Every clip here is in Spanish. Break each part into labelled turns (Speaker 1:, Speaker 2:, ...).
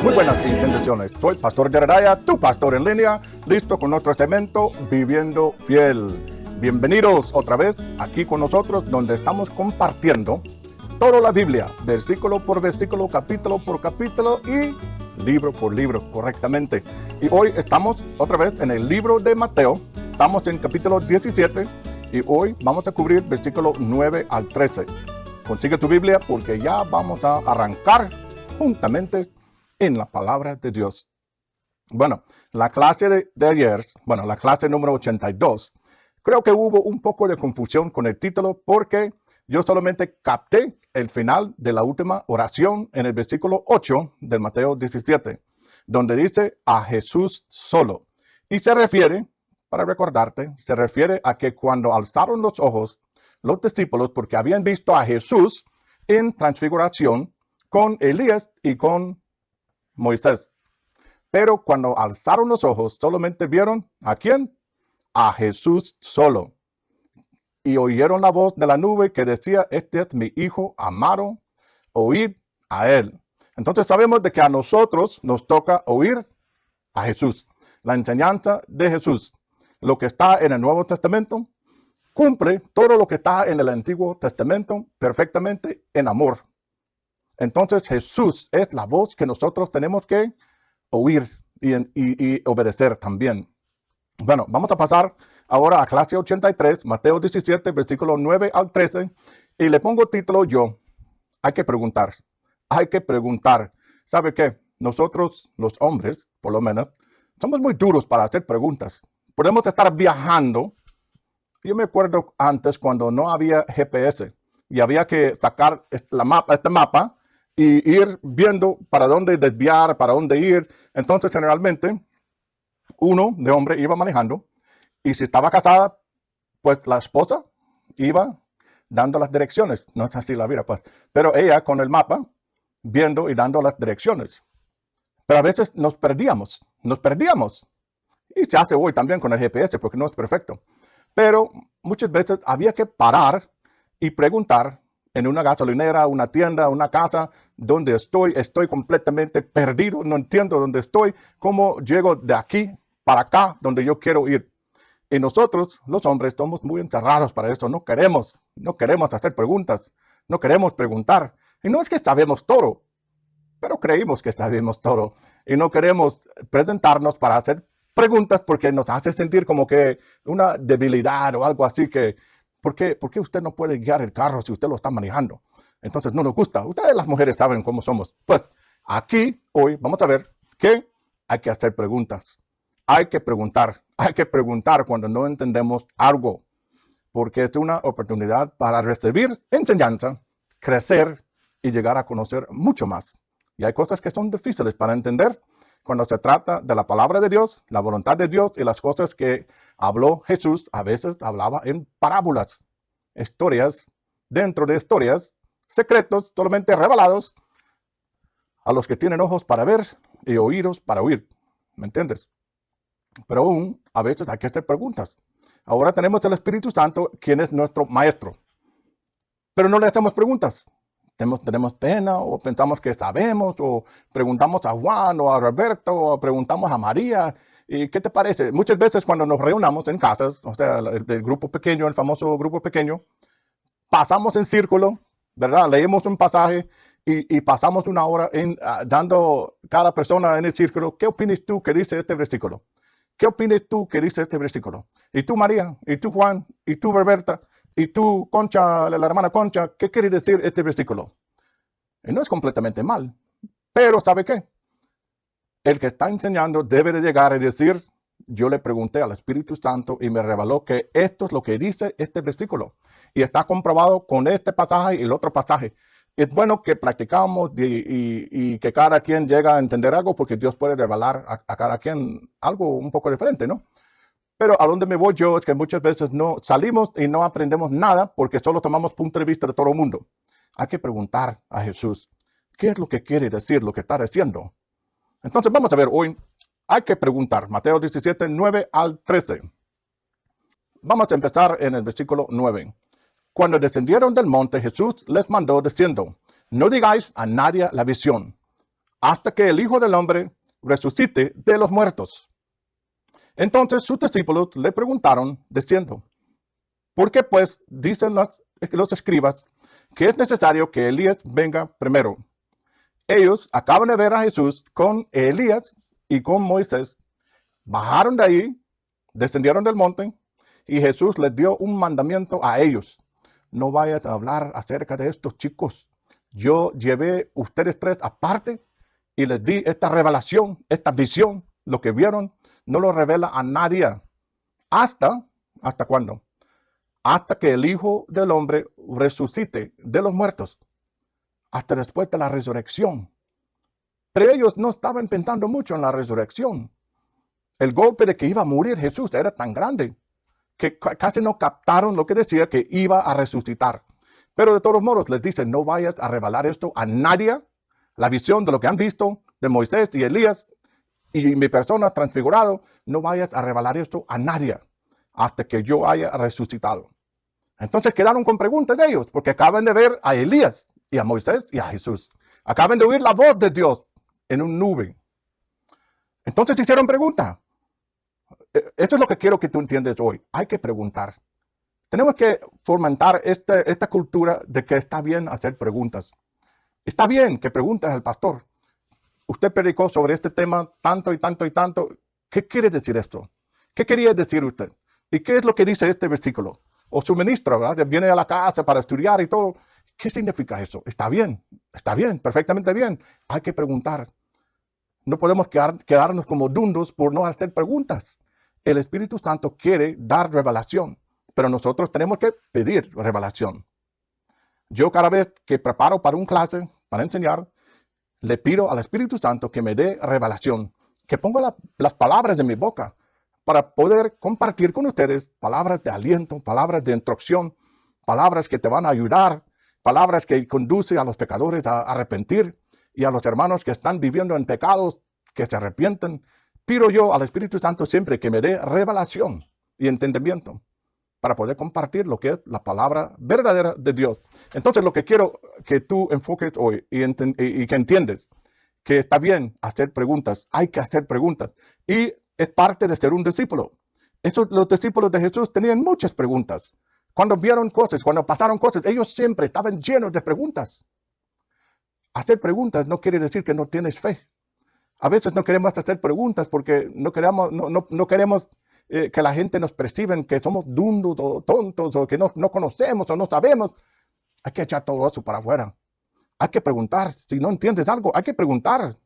Speaker 1: Muy buenas intenciones. Soy Pastor Jeremiah, tu pastor en línea, listo con nuestro segmento Viviendo Fiel. Bienvenidos otra vez aquí con nosotros, donde estamos compartiendo toda la Biblia, versículo por versículo, capítulo por capítulo y libro por libro, correctamente. Y hoy estamos otra vez en el libro de Mateo. Estamos en capítulo 17 y hoy vamos a cubrir versículo 9 al 13. Consigue tu Biblia porque ya vamos a arrancar juntamente en la palabra de Dios. Bueno, la clase de ayer, la clase número 82, creo que hubo un poco de confusión con el título porque yo solamente capté el final de la última oración en el versículo 8 del Mateo 17, donde dice a Jesús solo. Y se refiere, para recordarte, se refiere a que cuando alzaron los ojos los discípulos, porque habían visto a Jesús en transfiguración con Elías y con Moisés. Pero cuando alzaron los ojos, solamente vieron ¿a quién? A Jesús solo. Y oyeron la voz de la nube que decía, este es mi Hijo amado, oíd a él. Entonces sabemos de que a nosotros nos toca oír a Jesús. La enseñanza de Jesús, lo que está en el Nuevo Testamento, cumple todo lo que está en el Antiguo Testamento perfectamente en amor. Entonces Jesús es la voz que nosotros tenemos que oír y obedecer también. Bueno, vamos a pasar ahora a clase 83, Mateo 17, versículo 9 al 13, y le pongo título yo, hay que preguntar. ¿Sabe qué? Nosotros, los hombres, por lo menos, somos muy duros para hacer preguntas. Podemos estar viajando. Yo me acuerdo antes cuando no había GPS y había que sacar este mapa y ir viendo para dónde desviar, para dónde ir. Entonces, generalmente, uno de hombre iba manejando y si estaba casada, pues la esposa iba dando las direcciones. No es así la vida, pues. Pero ella con el mapa, viendo y dando las direcciones. Pero a veces nos perdíamos. Y se hace hoy también con el GPS porque no es perfecto. Pero muchas veces había que parar y preguntar en una gasolinera, una tienda, una casa, donde estoy completamente perdido, no entiendo dónde estoy, cómo llego de aquí para acá, donde yo quiero ir. Y nosotros, los hombres, estamos muy encerrados para eso, no queremos hacer preguntas, no queremos preguntar. Y no es que sabemos todo, pero creímos que sabemos todo. Y no queremos presentarnos para hacer preguntas porque nos hace sentir como que una debilidad o algo así que, ¿por qué usted no puede guiar el carro si usted lo está manejando? Entonces no nos gusta. Ustedes las mujeres saben cómo somos. Pues aquí hoy vamos a ver que hay que hacer preguntas. Hay que preguntar cuando no entendemos algo, porque es una oportunidad para recibir enseñanza, crecer y llegar a conocer mucho más. Y hay cosas que son difíciles para entender cuando se trata de la palabra de Dios, la voluntad de Dios y las cosas que habló Jesús. A veces hablaba en parábolas, historias dentro de historias, secretos totalmente revelados a los que tienen ojos para ver y oídos para oír. ¿Me entiendes? Pero aún a veces hay que hacer preguntas. Ahora tenemos el Espíritu Santo, quien es nuestro maestro. Pero no le hacemos preguntas. Tenemos pena o pensamos que sabemos o preguntamos a Juan o a Roberto o preguntamos a María. ¿Y qué te parece? Muchas veces cuando nos reunamos en casas, o sea, el grupo pequeño, el famoso grupo pequeño, pasamos en círculo, ¿verdad? Leemos un pasaje y pasamos una hora dando cada persona en el círculo, ¿qué opinas tú que dice este versículo? ¿Qué opinas tú que dice este versículo? Y tú, María, y tú, Juan, y tú, Roberta, y tú, Concha, la hermana Concha, ¿qué quiere decir este versículo? Y no es completamente mal, pero ¿sabe qué? El que está enseñando debe de llegar y decir, yo le pregunté al Espíritu Santo y me reveló que esto es lo que dice este versículo. Y está comprobado con este pasaje y el otro pasaje. Es bueno que practicamos y que cada quien llegue a entender algo porque Dios puede revelar a cada quien algo un poco diferente, ¿no? Pero a donde me voy yo es que muchas veces no salimos y no aprendemos nada porque solo tomamos punto de vista de todo el mundo. Hay que preguntar a Jesús, ¿qué es lo que quiere decir, lo que está diciendo? Entonces vamos a ver hoy, hay que preguntar, Mateo 17, 9 al 13. Vamos a empezar en el versículo 9. Cuando descendieron del monte, Jesús les mandó diciendo, no digáis a nadie la visión hasta que el Hijo del Hombre resucite de los muertos. Entonces sus discípulos le preguntaron, diciendo, ¿por qué pues dicen los escribas que es necesario que Elías venga primero? Ellos acaban de ver a Jesús con Elías y con Moisés. Bajaron de ahí, descendieron del monte, y Jesús les dio un mandamiento a ellos. No vayas a hablar acerca de estos chicos. Yo llevé ustedes tres aparte y les di esta revelación, esta visión. Lo que vieron no lo revela a nadie. ¿Hasta cuándo? Hasta que el Hijo del Hombre resucite de los muertos. Hasta después de la resurrección. Pero ellos no estaban pensando mucho en la resurrección. El golpe de que iba a morir Jesús era tan grande que casi no captaron lo que decía que iba a resucitar. Pero de todos modos les dicen, no vayas a revelar esto a nadie, la visión de lo que han visto de Moisés y Elías y mi persona transfigurado, no vayas a revelar esto a nadie hasta que yo haya resucitado. Entonces quedaron con preguntas de ellos, porque acaban de ver a Elías y a Moisés y a Jesús. Acaban de oír la voz de Dios en un nube. Entonces hicieron preguntas. Esto es lo que quiero que tú entiendas hoy. Hay que preguntar. Tenemos que fomentar esta cultura de que está bien hacer preguntas. Está bien que preguntes al pastor. Usted predicó sobre este tema tanto y tanto y tanto. ¿Qué quiere decir esto? ¿Qué quería decir usted? ¿Y qué es lo que dice este versículo? O su ministro, ¿verdad? Viene a la casa para estudiar y todo. ¿Qué significa eso? Está bien, perfectamente bien. Hay que preguntar. No podemos quedarnos como dundos por no hacer preguntas. El Espíritu Santo quiere dar revelación, pero nosotros tenemos que pedir revelación. Yo cada vez que preparo para una clase, para enseñar, le pido al Espíritu Santo que me dé revelación, que ponga las palabras en mi boca para poder compartir con ustedes palabras de aliento, palabras de instrucción, palabras que te van a ayudar, palabras que conducen a los pecadores a arrepentir y a los hermanos que están viviendo en pecados, que se arrepienten. Pido yo al Espíritu Santo siempre que me dé revelación y entendimiento para poder compartir lo que es la palabra verdadera de Dios. Entonces lo que quiero que tú enfoques hoy y que entiendes, que está bien hacer preguntas, hay que hacer preguntas. Y es parte de ser un discípulo. Los discípulos de Jesús tenían muchas preguntas. Cuando vieron cosas, cuando pasaron cosas, ellos siempre estaban llenos de preguntas. Hacer preguntas no quiere decir que no tienes fe. A veces no queremos hacer preguntas porque no queremos que la gente nos perciba que somos dundos o tontos o que no conocemos o no sabemos. Hay que echar todo eso para afuera. Hay que preguntar. Si no entiendes algo, hay que preguntar.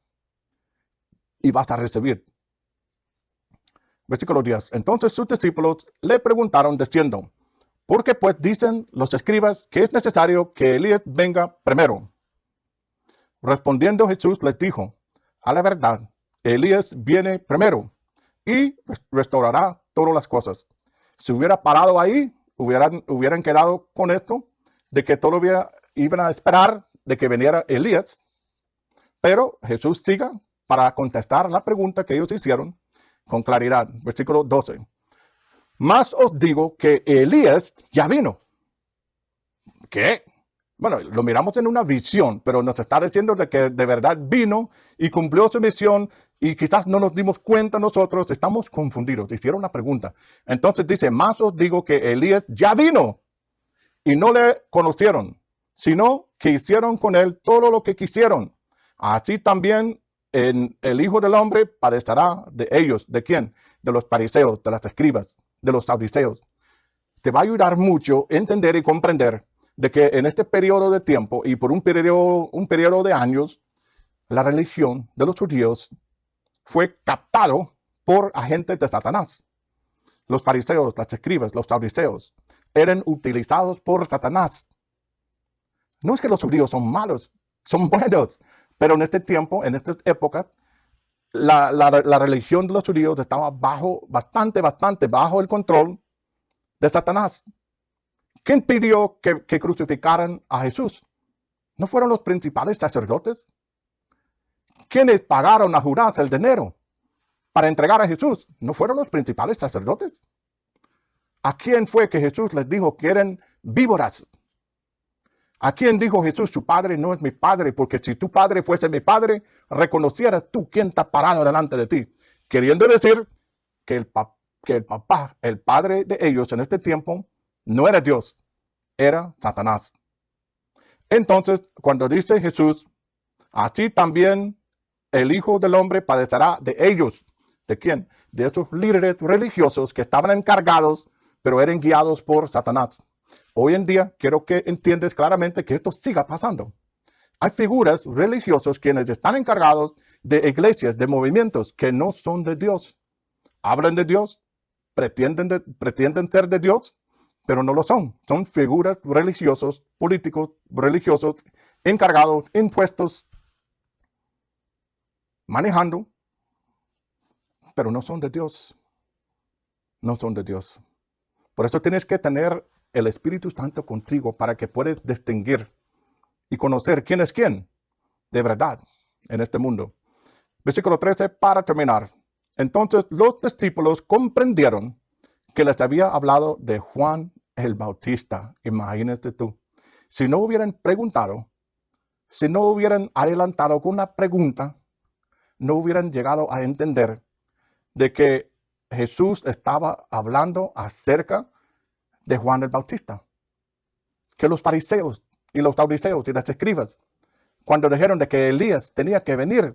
Speaker 1: Y vas a recibir. Versículo 10. Entonces sus discípulos le preguntaron diciendo, ¿por qué pues dicen los escribas que es necesario que Elías venga primero? Respondiendo Jesús les dijo, a la verdad, Elías viene primero y restaurará todas las cosas. Si hubiera parado ahí, hubieran quedado con esto, de que todavía iban a esperar de que viniera Elías. Pero Jesús siga para contestar la pregunta que ellos hicieron con claridad. Versículo 12. Mas os digo que Elías ya vino. ¿Qué? Bueno, lo miramos en una visión, pero nos está diciendo de que de verdad vino y cumplió su misión y quizás no nos dimos cuenta nosotros, estamos confundidos. Hicieron una pregunta. Entonces dice, más os digo que Elías ya vino y no le conocieron, sino que hicieron con él todo lo que quisieron. Así también el Hijo del Hombre padecerá de ellos. ¿De quién? De los fariseos, de las escribas, de los saduceos. Te va a ayudar mucho entender y comprender de que en este periodo de tiempo y por un periodo de años, la religión de los judíos fue captado por agentes de Satanás. Los fariseos, las escribas, los saduceos eran utilizados por Satanás. No es que los judíos son malos, son buenos, pero en este tiempo, en estas épocas, la religión de los judíos estaba bastante bajo el control de Satanás. ¿Quién pidió que crucificaran a Jesús? ¿No fueron los principales sacerdotes? ¿Quiénes pagaron a Judas el dinero para entregar a Jesús? ¿No fueron los principales sacerdotes? ¿A quién fue que Jesús les dijo que eran víboras? ¿A quién dijo Jesús, su padre no es mi padre? Porque si tu padre fuese mi padre, reconocieras tú quién está parado delante de ti. Queriendo decir que el papá, el padre de ellos en este tiempo, no era Dios, era Satanás. Entonces, cuando dice Jesús, así también el Hijo del Hombre padecerá de ellos. ¿De quién? De esos líderes religiosos que estaban encargados, pero eran guiados por Satanás. Hoy en día quiero que entiendas claramente que esto siga pasando. Hay figuras religiosos quienes están encargados de iglesias, de movimientos que no son de Dios. Hablan de Dios, pretenden ser de Dios, pero no lo son. Son figuras religiosos, políticos, religiosos, encargados, impuestos, manejando, pero no son de Dios. No son de Dios. Por eso tienes que tener el Espíritu Santo contigo para que puedas distinguir y conocer quién es quién de verdad en este mundo. Versículo 13 para terminar. Entonces los discípulos comprendieron que les había hablado de Juan el Bautista. Imagínate tú. Si no hubieran preguntado, si no hubieran adelantado con una pregunta, no hubieran llegado a entender de que Jesús estaba hablando acerca de Juan el Bautista. Que los fariseos y los saduceos y las escribas, cuando dijeron de que Elías tenía que venir,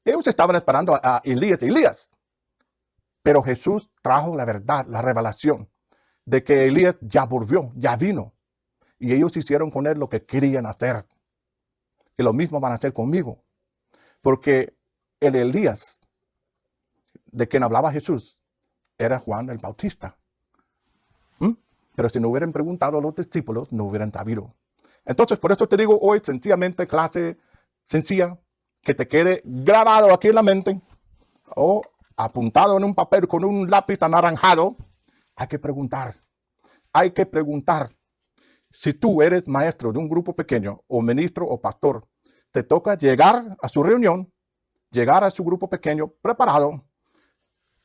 Speaker 1: ellos estaban esperando a Elías. Pero Jesús trajo la verdad, la revelación, de que Elías ya volvió, ya vino. Y ellos hicieron con él lo que querían hacer. Y lo mismo van a hacer conmigo. Porque el Elías de quien hablaba Jesús era Juan el Bautista. Pero si no hubieran preguntado a los discípulos, no hubieran sabido. Entonces, por eso te digo hoy, sencillamente, clase sencilla, que te quede grabado aquí en la mente o apuntado en un papel con un lápiz anaranjado. Hay que preguntar. Hay que preguntar. Si tú eres maestro de un grupo pequeño o ministro o pastor, te toca llegar a su reunión, llegar a su grupo pequeño preparado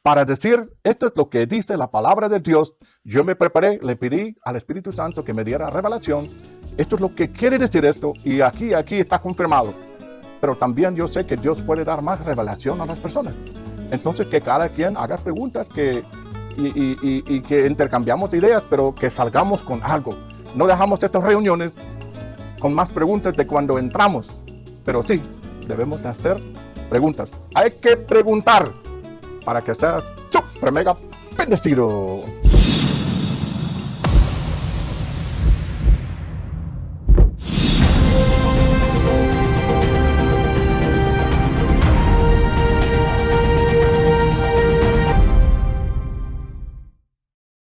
Speaker 1: para decir, esto es lo que dice la palabra de Dios. Yo me preparé, le pedí al Espíritu Santo que me diera revelación. Esto es lo que quiere decir esto y aquí está confirmado. Pero también yo sé que Dios puede dar más revelación a las personas. Entonces que cada quien haga preguntas y que intercambiamos ideas, pero que salgamos con algo. No dejamos estas reuniones con más preguntas de cuando entramos. Pero sí, debemos de hacer preguntas. Hay que preguntar para que seas super mega bendecido.